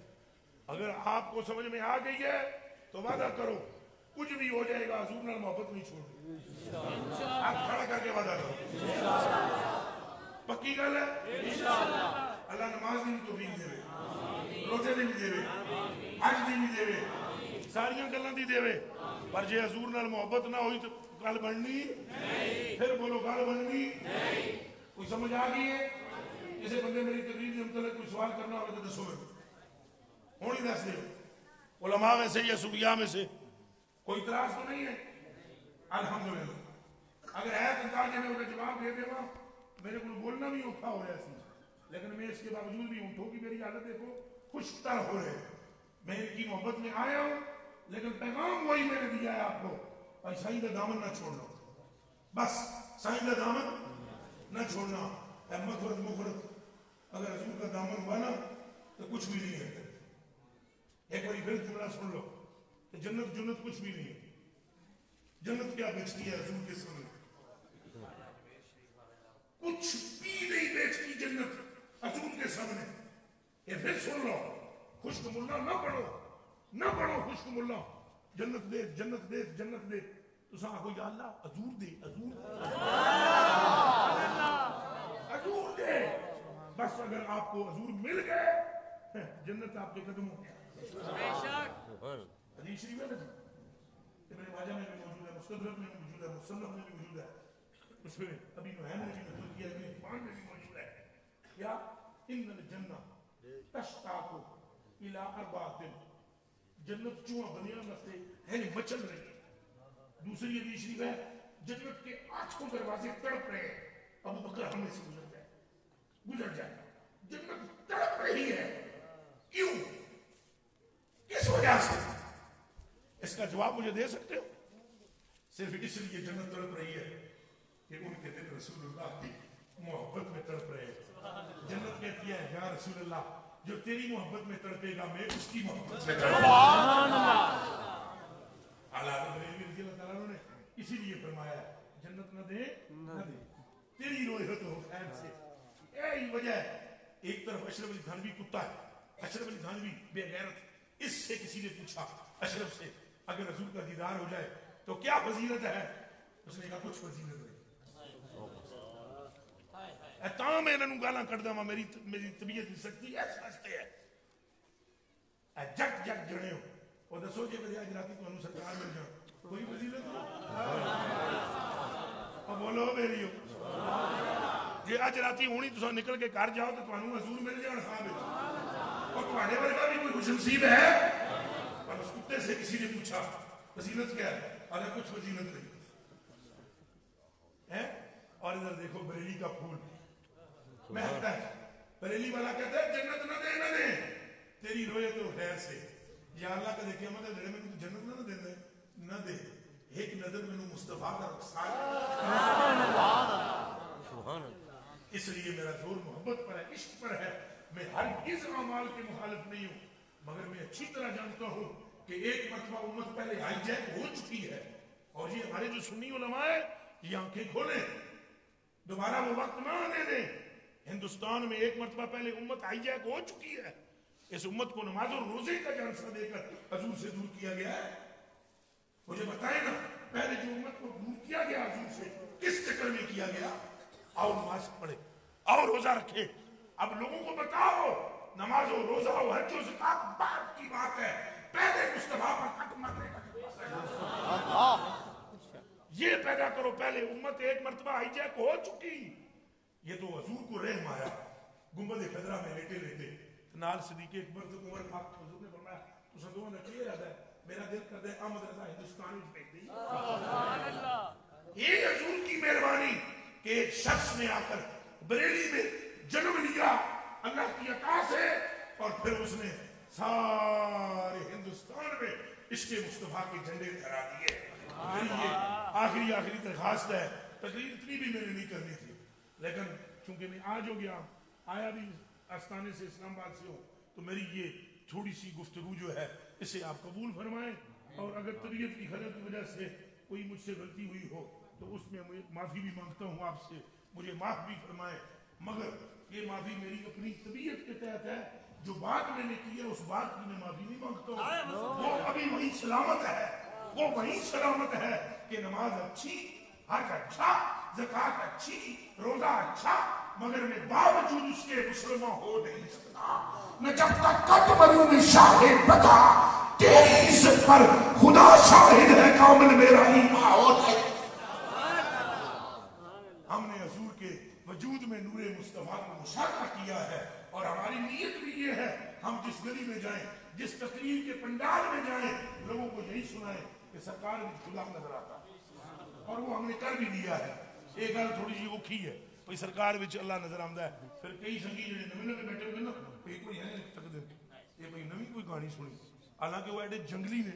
اگر آپ کو سمجھ میں آ گئی ہے تو وعدہ کرو کچھ بھی ہو جائے گا حضور نال محبت نہیں چھوڑ، آپ کھڑا کر کے وعدہ کرو، پکی گل ہے؟ اللہ نماز نہیں توفیق دے وے، روزے نہیں دے وے، حج نہیں دے وے، ساریاں گلاں دی دے وے، پر جے حضور نال محبت نہ ہوئی تو گل بننی نہیں، پھر بولو گل بننی نہیں۔ کوئی سمجھ آ گئی ہے؟ کسی بندے میری تقریر کے متعلق کوئی سوال کرنا ہوگا تو دسو میں ہوں ہی دس دے، علماء میں سے یا صوفیاء میں سے کوئی اعتراض تو نہیں ہے؟ الحمدللہ، اگر ہے تو تاکہ میں اسے جواب دے دے گا، میرے کو بولنا بھی اوکھا ہو رہا ہے، لیکن میں اس کے باوجود بھی اونٹوں کی میری حالت دیکھو خشک تر ہو رہے، میں ان کی محبت میں آیا ہوں، لیکن پیغام وہی میں نے دیا ہے آپ کو، اور سائیں کا دامن نہ چھوڑنا، بس سائیں کا دامن نہ چھوڑنا، مغفرت مغفرت اگر حضور کا دامن ہوا نا تو کچھ بھی نہیں ہے۔ ایک بار پھر جملہ سن لو کہ جنت جنت کچھ بھی نہیں ہے، جنت کیا بیچتی ہے حضور کے سامنے؟ کچھ بھی نہیں بیچتی جنت حضور کے سامنے۔ یہ پھر سن لو، خشک ملا نہ پڑھو خشک ملا، جنت دے جنت دے جنت دے، تو ساں آگو یا اللہ حضور دے حضور دے، بس اگر آپ کو حضور مل گئے جنت آپ کے قدموں حدیث شریف ہے نا، ابن ماجہ میں بھی موجود ہے, مستدرک میں بھی موجود ہے, مصنف میں بھی موجود ہے, اس میں ابی نعیم نے بھی نقل کیا, ابن حبان میں بھی موجود ہے. کیا ان الجنہ تشتاق الی اربعۃ, جنت چواں بنیا مستے یعنی مچل رہی ہے. دوسری حدیث شریف ہے جنت کے 8 دروازے تڑپ رہے ہیں, ابو بکر ہم میں سے گزر جائے. جنت تڑپ رہی ہے, کیوں, کس وجہ سے؟ اس کا جواب مجھے دے سکتے ہو؟ صرف اس لیے جنت تڑپ رہی ہے کہ ان کے دل رسول اللہ کی محبت میں تڑپ رہے ہیں. جنت کہتی ہے یا رسول اللہ, جو تیری محبت میں تڑپے گا میں اس کی محبت میں تڑپوں گا. اعلیٰ رضی اللہ تعالیٰ نے اسی لیے فرمایا جنت نہ دے نہ دے, تیری روح تو خیر سے. یہی وجہ ہے. ایک طرف اشرف علی تھانوی کتا ہے, اشرف علی تھانوی بے غیرت. اس سے کسی نے پوچھا اشرف سے اگر حضور کا دیدار ہو جائے تو کیا فضیلت ہے؟ اس نے کہا کچھ فضیلت نہیں. تاں میں انہوں گالاں کٹ داں, میری طبیعت دی سکتی ہے سکتے ہے جگ جگ جڑے ہو اور دسو جی میری آج راتی تو انہوں سرکار مل جاؤ, کوئی فضیلت نہیں. اور بولو میری ہو جی اج راتی ہونی تو نکل کے گھر جاؤ تو تمہیں حضور مل جان صاحب, اور تمہارے ورگا بھی کوئی خوش نصیب ہے. اور اس کتے سے کسی نے پوچھا فضیلت کیا ہے, اگر کچھ فضیلت نہیں ہے. اور ادھر دیکھو بریلی کا پھول مہکتا ہے, بریلی والا کہتا ہے جنت نہ دے نہ دے, تیری روئے تو خیر سے. یا اللہ کا دیکھے مطلب جڑے میں جنت نہ دے دے نہ دے, ایک نظر میں مصطفیٰ کا رخسار. اس لیے میرا زور محبت پر ہے, عشق پر ہے. میں ہر اس اعمال کے مخالف نہیں ہوں, مگر میں اچھی طرح جانتا ہوں کہ ایک مرتبہ امت پہلے ہائی جیک ہو چکی ہے. اور یہ ہمارے جو سنی علماء ہیں یہ آنکھیں کھولیں, دوبارہ وہ وقت نہ آنے دیں. ہندوستان میں ایک مرتبہ پہلے امت ہائی جیک ہو چکی ہے. اس امت کو نماز اور روزے کا جلسہ دے کر حضور سے دور کیا گیا ہے. مجھے بتائیں نا, پہلے جو امت کو دور کیا گیا حضور سے کس چکر میں کیا گیا؟ آؤ نماز پڑھے, آؤ روزہ رکھے. اب لوگوں کو بتاؤ نماز و روزہ و حج و زکات بعد کی بات ہے, پہلے مصطفیٰ پر حق مرنے کا یہ پیدا کرو. پہلے امت ایک مرتبہ ہائی جیک ہو چکی. یہ تو حضور کو رحم آیا, گنبد خضرا میں لیٹے لیٹے نال صدیق اکبر تو عمر پاک حضور نے فرمایا تو سدوں نے کہا رہتا ہے میرا دل کرتا ہے احمد رضا ہندوستان میں بھیج دیں. یہ حضور کی مہربانی کہ ایک شخص نے آ کر بریلی میں جنم لیا اللہ کی عطا سے, اور پھر اس نے سارے ہندوستان میں عشق مصطفیٰ کے جھنڈے لہرا دیے. یہ آخری درخواست ہے, تقریر اتنی بھی میں نے نہیں کرنی تھی, لیکن چونکہ میں آج ہو گیا, آیا بھی آستانے سے اسلام آباد سے ہو, تو میری یہ تھوڑی سی گفتگو جو ہے اسے آپ قبول فرمائیں. اور اگر طبیعت کی خلل کی وجہ سے کوئی مجھ سے غلطی ہوئی ہو تو اس میں معافی بھی مانگتا ہوں آپ سے, مجھے معاف بھی فرمائیں. مگر یہ معافی میری اپنی طبیعت کے تحت ہے. جو بات میں نے کی ہے اس بات کی میں معافی نہیں مانگتا ہوں. وہ ابھی وہی سلامت ہے, وہ وہی سلامت ہے کہ نماز اچھی, حج اچھا, زکات اچھی, روزہ اچھا, مگر میں باوجود اس کے مسلمان ہو نہیں سکتا. میں جب تک کٹ مروں میں شاہد بتا تیری عزت پر خدا شاہد ہے کامل میرا ایمان ہوتا ہے. ہم نے حضور کے وجود میں نور مصطفیٰ کو مشاہدہ کیا ہے, اور ہماری نیت بھی یہ ہے ہم جس گلی میں جائیں, جس تقریر کے پنڈال میں جائیں, لوگوں کو یہی سنائیں کہ سرکار بھی کھلا نظر آتا, اور وہ ہم نے کر بھی دیا ہے. ایک گل تھوڑی سی اوکھی ہے بھائی سرکار وچ اللہ نظر آندا ہے. پھر کئی سنگی جڑے نویں نویں بیٹھے ہوئے نا یہ کوئی ہے تک دے یہ بھائی نویں کوئی کہانی سنی, حالانکہ وہ ایڈے جنگلی نے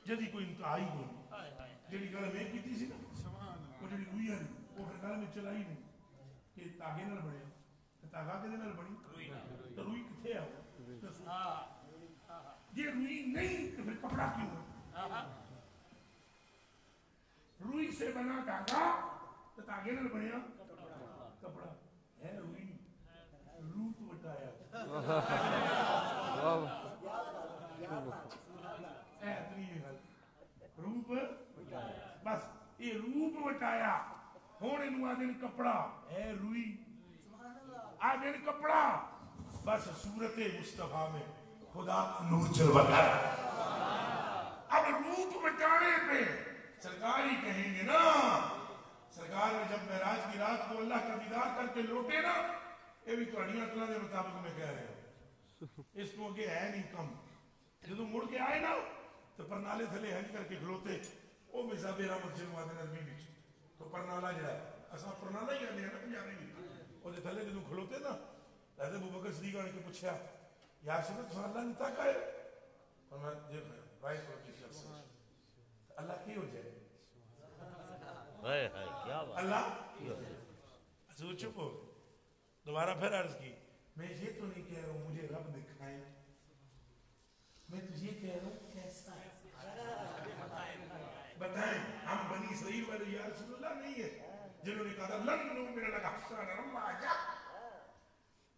جدی کوئی انتہائی ہوئی. جڑی گل میں کیتی سی نا وہ جڑی روئی ہے وہ پھر گل میں چلائی نہیں کہ تاگے نال بنیا, تاگا کدے نال بنی تو روئی کتھے ہے؟ یہ روئی نہیں تو پھر کپڑا کیوں ہے؟ روئی سے بنا دھاگا تو تاگے نال بنیا کپڑا ہے. روئی روپ وٹایا روپ, بس یہ روپ وٹایا. ہوں یہ آدھے کپڑا ہے, روئی آدھے کپڑا, بس صورت مصطفیٰ میں خدا کا نور جلوہ کر. اب روپ مٹانے پہ سرکار ہی کہیں گے نا. سرکار نے جب معراج کی رات کو اللہ کا دیدار کر کے لوٹے نا, یہ بھی تھوڑیاں عقلاں دے مطابق میں کہہ رہے ہو, اس کو اگے ہے نہیں کم. جدو مڑ کے آئے نا تو پرنالے تھلے ہنج کر کے کھلوتے, وہ بھی سب رحمت جنواد نظمی بچ تو پرنالا جڑا ہے اساں پرنالا ہی آنے ہیں نا پنجابی بھی, وہ دے تھلے جدو کھلوتے نا حضرت ابوبکر صدیق نے کے پوچھا یا رسول اللہ اللہ نے تک آئے, فرمایا دیکھ رائٹ کو کی شخص اللہ کی ہو جائے ہائے ہائے کیا بات اللہ حضور چپ ہو. دوبارہ پھر عرض کی, میں یہ تو نہیں کہہ رہا ہوں مجھے رب دکھائیں, میں تو یہ کہہ رہا ہوں کیسا ہے بتائیں. ہم بنی اسرائیل والے یا رسول اللہ نہیں ہے جنہوں نے کہا لن نؤمن لک حتى نرى الله جهرة.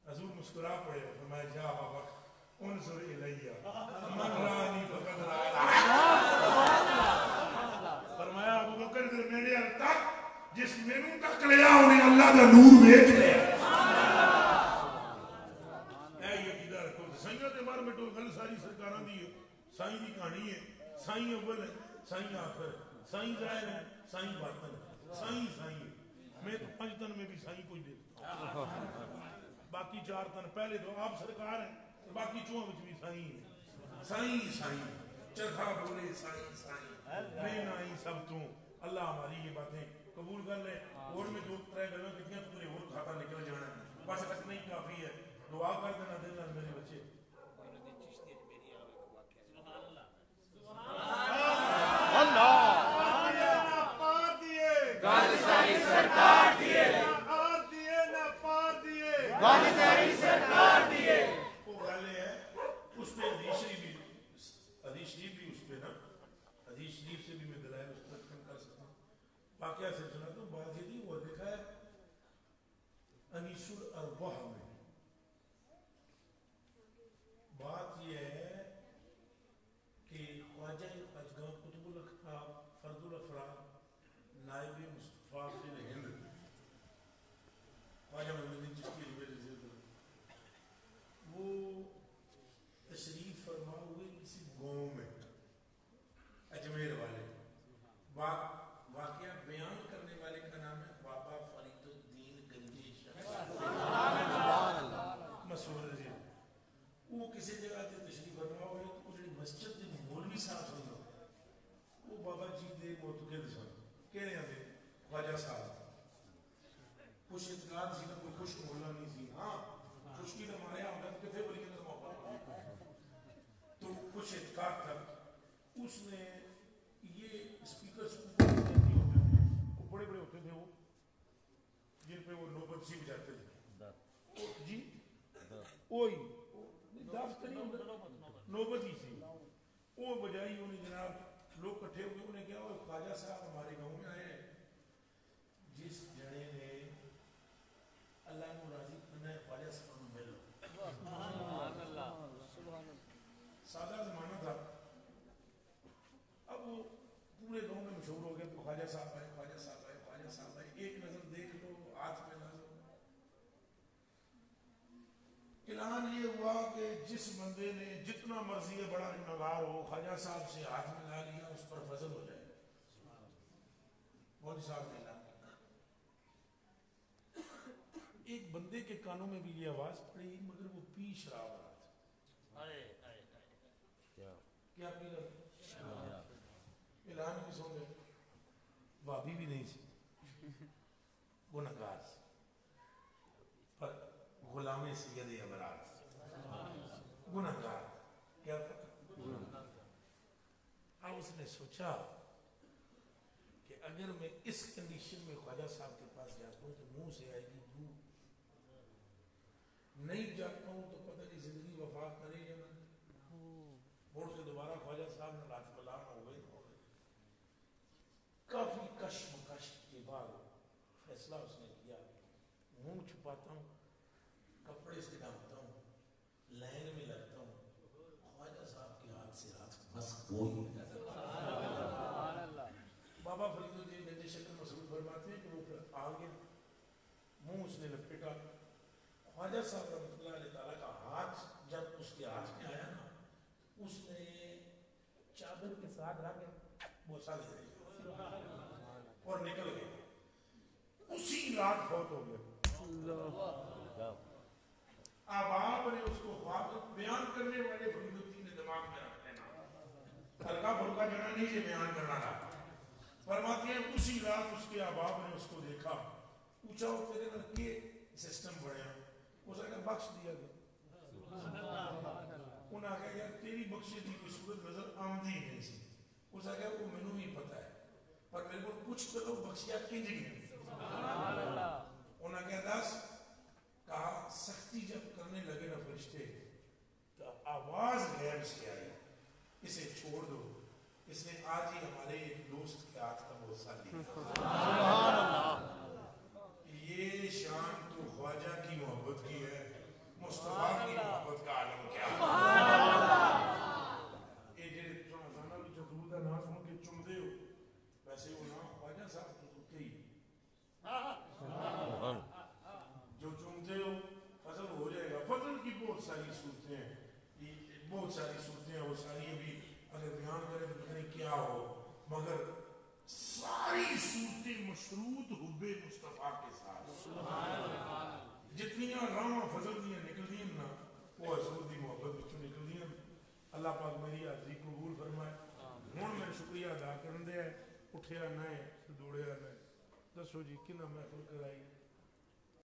حضور مسکرا پڑے, فرمایا جا بابا انظر الیہ من رانی فقد رأى. فرمایا ابو بکر در میرے تک جس مینوں تک لیا انہیں اللہ دا نور ویکھ لیا. اے یہ کدھر رکھو سائیاں دے بارے میں تو گل ساری سرکاراں دی ہے. سائیں دی کہانی ہے, سائیں اول ہے, سائیں آخر, سائیں ظاہر ہے, سائیں باطن, سائیں سائیں. میں تو 5 تن میں بھی سائیں کوئی دیتا ہوں, باقی 4 تن پہلے تو آپ سرکار ہیں, باقی 4 وچ بھی سائیں ہیں. سائیں سائیں چرخا بولے سائیں سائیں, میں نائی سب تو. اللہ ہماری یہ باتیں قبول کر لے. اور میں 2-3 گلاں کتنی پورے اور کھاتا نکل جانا ہے, بس اتنا ہی کافی ہے. دعا کر دینا دل نال میرے بچے. واقعہ سے سنا تو بات یہ نہیں, وہ دیکھا ہے انیس الارواح میں. بات یہ ہے کہ خواجہ اجگاں قطب الاقطاب فرد الافراد نائب مصطفیٰ فی الہند خواجہ محمد الدین چشتی وہ تشریف فرما ہوئے کسی گاؤں میں اجمیر والے. واقعہ بیان کرنے والے کا نام ہے بابا فرید الدین گنجی مسعود جی. وہ کسی جگہ تے تشریف فرما ہوئے تو وہ مسجد دے مولوی صاحب سن وہ بابا جی دے معتقد سن کہہ رہے تھے خواجہ صاحب خوش اعتقاد سی نا, کوئی خوش مولا نہیں سی. ہاں خشکی تو ہمارے یہاں ہوتا کتنے بڑی کا موقع تو خوش اعتقاد تھا. اس نے یہ اسپیکر بڑے بڑے ہوتے تھے وہ جن پہ وہ نوبت سی بجاتے تھے جی, وہی نوبت ہی سی وہ بجائی انہیں. جناب لوگ کٹھے ہوئے, انہیں کیا وہ خواجہ صاحب ہمارے گاؤں میں آئے ہیں, جس جنے نے اللہ کو راضی کرنا ہے خواجہ صاحب کو مل لو. سادہ زمانہ تھا. اب وہ پورے گاؤں میں مشہور ہو گیا تو خواجہ صاحب آئے, خواجہ صاحب آئے, خواجہ صاحب آئے, ایک نظر دیکھ لو ہاتھ میں نظر. اعلان یہ ہوا کہ جس بندے نے جتنا مرضی ہے بڑا گنہگار ہو خواجہ صاحب سے ہاتھ ملا لیا اس پر فضل ہو جائے. مولوی صاحب نے اعلان کیا. ایک بندے کے کانوں میں بھی یہ آواز پڑی مگر وہ پی شراب رہا تھا. کیا پی رہا تھا؟ اعلان بھی سو گئے. بابی بھی نہیں سی, گنہگار پر غلام سید ابرار گنہگار. کیا تھا؟ اب اس نے سوچا کہ اگر میں اس کنڈیشن میں خواجہ صاحب کے پاس جاتا ہوں تو منہ سے آئے گی بو, نہیں جاتا ہوں تو پتہ نہیں زندگی وفات کرے یا نہ. موڑ کے دوبارہ خواجہ صاحب نے رات ملان ہو گئے. کافی کشمکش کے بعد فیصلہ اس نے کیا, منہ چھپاتا ہوں, کپڑے سے ڈھانپتا ہوں, لائن میں لگتا ہوں, خواجہ صاحب کے ہاتھ سے ہاتھ مسک ہو ہی بابا فرید الدین گنجی شکر مسعود فرماتے ہیں کہ وہ پھر آ گیا, منہ اس نے لپیٹا. خواجہ صاحب رحمۃ اللہ علیہ تعالیٰ کا ہاتھ جب اس کے ہاتھ میں آیا نا, اس نے چادر کے ساتھ ہاتھ رکھ کے بوسا دے دیا اور نکل گئے. اسی رات فوت ہو گیا. اب آپ نے اس کو خواب بیان کرنے والے فرمودی نے دماغ میں رکھ لینا ہلکا پھلکا جنا نہیں سے بیان کرنا تھا. فرماتے ہیں اسی رات اس کے احباب نے اس کو دیکھا, پوچھا وہ تیرے نال کے سسٹم بڑھیا, اس نے کہا بخش دیا گیا. انہوں نے کہا تیری بخشی دی کوئی صورت نظر آمدی ہی نہیں سی. اس نے کہا وہ مینوں بھی پتہ ہے پر میرے کو پوچھ کرو بخشیا کنج گیا. انہوں نے کہا دس, کہا سختی جب کرنے لگے نا فرشتے تو آواز غیب سے آئی اسے چھوڑ دو, اس نے آج ہی ہمارے ایک دوست کے ہاتھ کا بوسہ لیا. یہ شان تو خواجہ کی محبت کی ہے, مصطفیٰ کی محبت کا عالم کیا یہ جڑے چمزانہ بھی چکرو دا نام سن کے چمدے ہو ویسے وہ نام خواجہ صاحب تو ہوتے ہی جو چمتے ہو فضل ہو جائے گا. فضل کی بہت ساری صورتیں ہیں, بہت ساری صورتیں ہیں, وہ ساری ابھی اگر بیان کرے تو پتہ نہیں کیا ہو, مگر ساری صورتیں مشروط حب مصطفیٰ کے ساتھ. جتنیاں راہ فضل دیا نکل دیا نا وہ حضور دی محبت بچوں نکل دیا. اللہ پاک میری حاضری قبول فرمائے. ہوں میں شکریہ ادا کرن دیا, اٹھیا نہ دوڑیا نہ. دسو جی کنا محفل کرائی